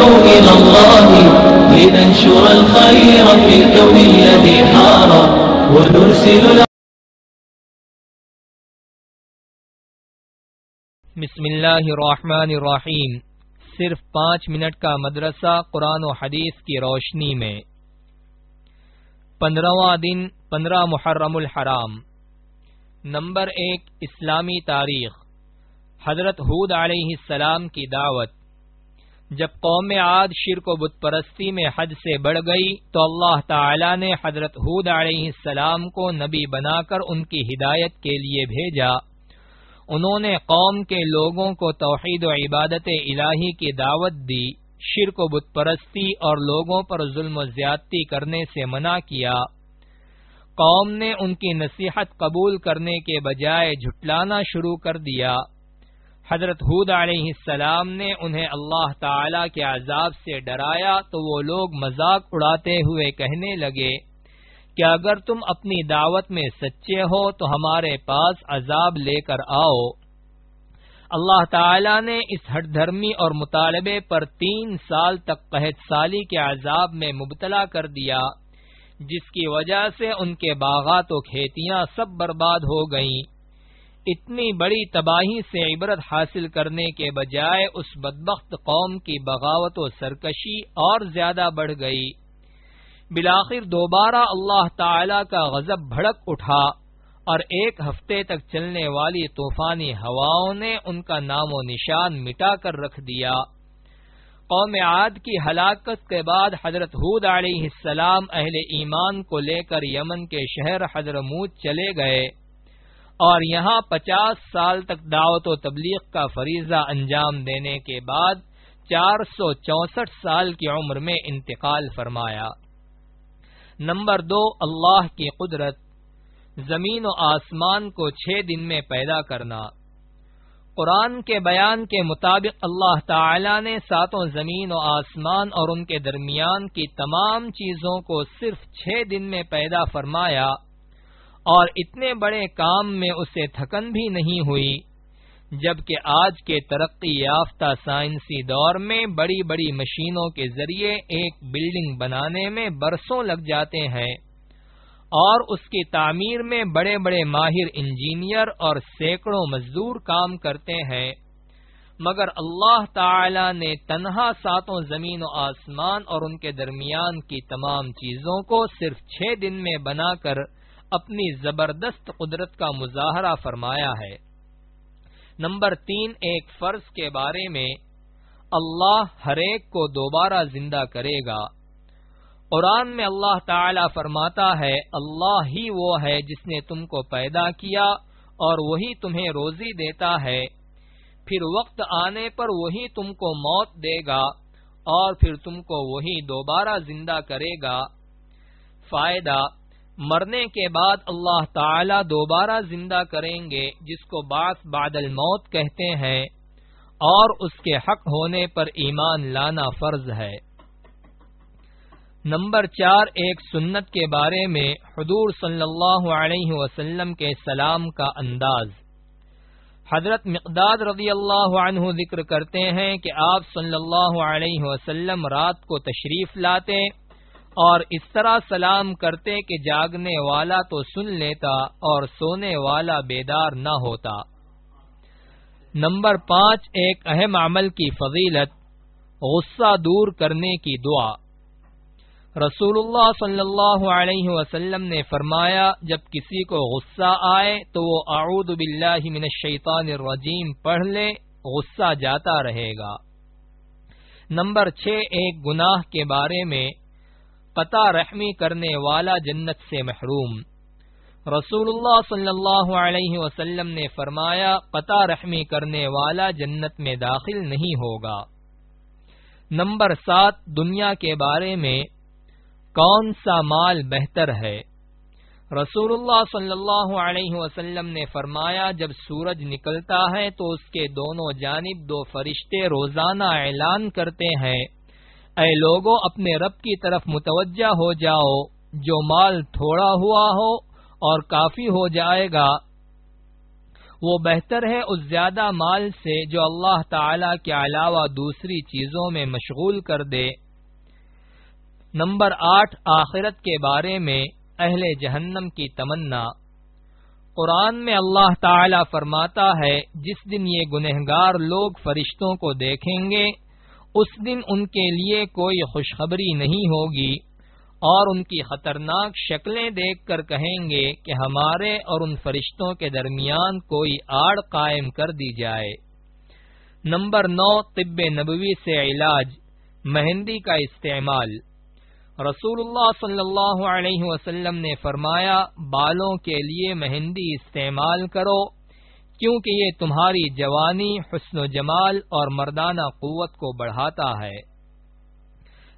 ندعو إلى الله لننشر الخير في الكون الذي حار ونرسل. بسم اللہ الرحمن الرحیم. صرف 5 منٹ کا مدرسہ قرآن و حدیث کی روشنی میں. 15واں دن 15 محرم الحرام. نمبر 1 اسلامی تاریخ. حضرت ہود علیہ السلام کی دعوت. جب قوم عاد شرک و بت پرستی میں حد سے بڑھ گئی تو اللہ تعالی نے حضرت ہود علیہ السلام کو نبی بنا کر ان کی ہدایت کے لیے بھیجا. انہوں نے قوم کے لوگوں کو توحید و عبادت الہی کی دعوت دی، شرک و بت پرستی اور لوگوں پر ظلم و زیادتی کرنے سے منع کیا. قوم نے ان کی نصیحت قبول کرنے کے بجائے جھٹلانا شروع کر دیا. حضرت ہود علیہ السلام نے انہیں اللہ تعالی کے عذاب سے ڈرایا تو وہ لوگ مذاق اڑاتے ہوئے کہنے لگے کہ اگر تم اپنی دعوت میں سچے ہو تو ہمارے پاس عذاب لے کر آؤ. اللہ تعالی نے اس ہٹ دھرمی اور مطالبے پر 3 سال تک قحط سالی کے عذاب میں مبتلا کر دیا، جس کی وجہ سے ان کے باغات و کھیتیاں سب برباد ہو گئیں. اتنی بڑی تباہی سے عبرت حاصل کرنے کے بجائے اس بدبخت قوم کی بغاوت و سرکشی اور زیادہ بڑھ گئی. بالآخر دوبارہ اللہ تعالی کا غضب بھڑک اٹھا اور 1 ہفتے تک چلنے والی طوفانی ہواؤں نے ان کا نام و نشان مٹا کر رکھ دیا. قوم عاد کی ہلاکت کے بعد حضرت ہود علیہ السلام اہل ایمان کو لے کر یمن کے شہر حضرموت چلے گئے اور یہاں 50 سال تک دعوت و تبلیغ کا فریضہ انجام دینے کے بعد 464 سال کی عمر میں انتقال فرمایا. نمبر 2 اللہ کی قدرت. زمین و آسمان کو 6 دن میں پیدا کرنا. قرآن کے بیان کے مطابق اللہ تعالی نے 7 زمین و آسمان اور ان کے درمیان کی تمام چیزوں کو صرف 6 دن میں پیدا فرمایا اور اتنے بڑے کام میں اسے تھکن بھی نہیں ہوئی، جبکہ آج کے ترقی یافتہ سائنسی دور میں بڑی بڑی مشینوں کے ذریعے ایک بلڈنگ بنانے میں برسوں لگ جاتے ہیں اور اس کی تعمیر میں بڑے بڑے ماہر انجینئر اور سینکڑوں مزدور کام کرتے ہیں، مگر اللہ تعالی نے تنہا 7 زمین و آسمان اور ان کے درمیان کی تمام چیزوں کو صرف 6 دن میں بنا کر اپنی زبردست قدرت کا مظاہرہ فرمایا ہے. نمبر 3 ایک فرض کے بارے میں. اللہ ہر ایک کو دوبارہ زندہ کرے گا. قرآن میں اللہ تعالی فرماتا ہے اللہ ہی وہ ہے جس نے تم کو پیدا کیا اور وہی تمہیں روزی دیتا ہے، پھر وقت آنے پر وہی تم کو موت دے گا اور پھر تم کو وہی دوبارہ زندہ کرے گا. فائدہ: مرنے کے بعد اللہ تعالی دوبارہ زندہ کریں گے، جس کو بعث بعد الموت کہتے ہیں، اور اس کے حق ہونے پر ایمان لانا فرض ہے. نمبر 4 ایک سنت کے بارے میں. حضور صلی اللہ علیہ وسلم کے سلام کا انداز. حضرت مقداد رضی اللہ عنہ ذکر کرتے ہیں کہ آپ صلی اللہ علیہ وسلم رات کو تشریف لاتے اور اس طرح سلام کرتے کہ جاگنے والا تو سن لیتا اور سونے والا بیدار نہ ہوتا. نمبر 5 ایک اہم عمل کی فضیلت. غصہ دور کرنے کی دعا. رسول اللہ صلی اللہ علیہ وسلم نے فرمایا جب کسی کو غصہ آئے تو وہ اعوذ باللہ من الشیطان الرجیم پڑھ لے، غصہ جاتا رہے گا. نمبر 6 ایک گناہ کے بارے میں. قطع رحمی کرنے والا جنت سے محروم. رسول اللہ صلی اللہ علیہ وسلم نے فرمایا قطع رحمی کرنے والا جنت میں داخل نہیں ہوگا. نمبر 7 دنیا کے بارے میں. کون سا مال بہتر ہے؟ رسول اللہ صلی اللہ علیہ وسلم نے فرمایا جب سورج نکلتا ہے تو اس کے دونوں جانب 2 فرشتے روزانہ اعلان کرتے ہیں اے لوگو اپنے رب کی طرف متوجہ ہو جاؤ، جو مال تھوڑا ہوا ہو اور کافی ہو جائے گا وہ بہتر ہے اس زیادہ مال سے جو اللہ تعالی کے علاوہ دوسری چیزوں میں مشغول کر دے۔ نمبر 8، آخرت کے بارے میں اہل جہنم کی تمنا۔ قرآن میں اللہ تعالی فرماتا ہے، جس دن یہ گنہگار لوگ فرشتوں کو دیکھیں گے، اس دن ان کے لیے کوئی خوشخبری نہیں ہوگی، اور ان کی خطرناک شکلیں دیکھ کر کہیں گے کہ ہمارے اور ان فرشتوں کے درمیان کوئی آڑ قائم کر دی جائے۔ نمبر 9، طب نبوی سے علاج، مہندی کا استعمال۔ رسول اللہ صلی اللہ علیہ وسلم نے فرمایا، بالوں کے لیے مہندی استعمال کرو، کیونکہ یہ تمہاری جوانی، حسن و جمال اور مردانہ قوت کو بڑھاتا ہے۔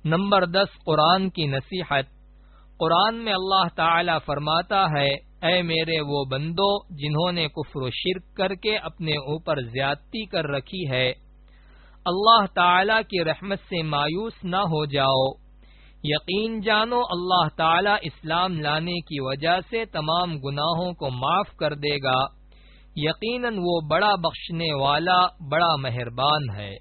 نمبر 10، قرآن کی نصیحت۔ قرآن میں اللہ تعالی فرماتا ہے، اے میرے وہ بندو جنہوں نے کفر و شرک کر کے اپنے اوپر زیادتی کر رکھی ہے، اللہ تعالی کی رحمت سے مایوس نہ ہو جاؤ، یقین جانو اللہ تعالی اسلام لانے کی وجہ سے تمام گناہوں کو معاف کر دے گا، یقیناً وہ بڑا بخشنے والا، بڑا مہربان ہے۔